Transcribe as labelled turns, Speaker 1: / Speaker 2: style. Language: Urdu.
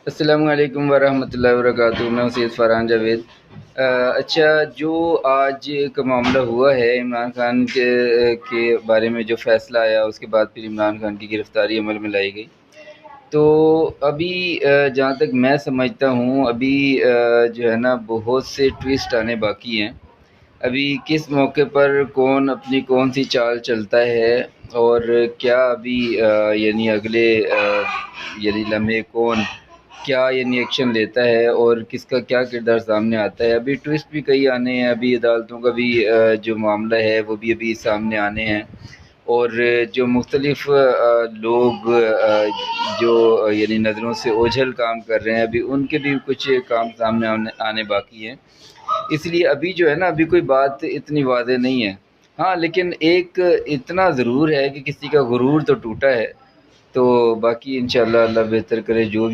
Speaker 1: السلام علیکم ورحمۃ اللہ وبرکاتہ۔ میں سید فرحان جاوید۔ اچھا، جو آج کا معاملہ ہوا ہے عمران خان کے بارے میں جو فیصلہ آیا، اس کے بعد پھر عمران خان کی گرفتاری عمل میں لائی گئی، تو ابھی جہاں تک میں سمجھتا ہوں ابھی جو ہے نا بہت سے ٹویسٹ آنے باقی ہیں۔ ابھی کس موقع پر کون اپنی کون سی چال چلتا ہے، اور کیا ابھی یعنی اگلے یعنی لمحے کون کیا یعنی ایکشن لیتا ہے، اور کس کا کیا کردار سامنے آتا ہے۔ ابھی ٹویسٹ بھی کئی آنے ہیں، ابھی عدالتوں کا بھی جو معاملہ ہے وہ بھی ابھی سامنے آنے ہیں، اور جو مختلف لوگ جو یعنی نظروں سے اوجھل کام کر رہے ہیں، ابھی ان کے بھی کچھ کام سامنے آنے باقی ہیں۔ اس لیے ابھی جو ہے نا ابھی کوئی بات اتنی واضح نہیں ہے۔ ہاں، لیکن ایک اتنا ضرور ہے کہ کسی کا غرور تو ٹوٹا ہے، تو باقی انشاءاللہ اللہ بہتر کرے۔ جو بھی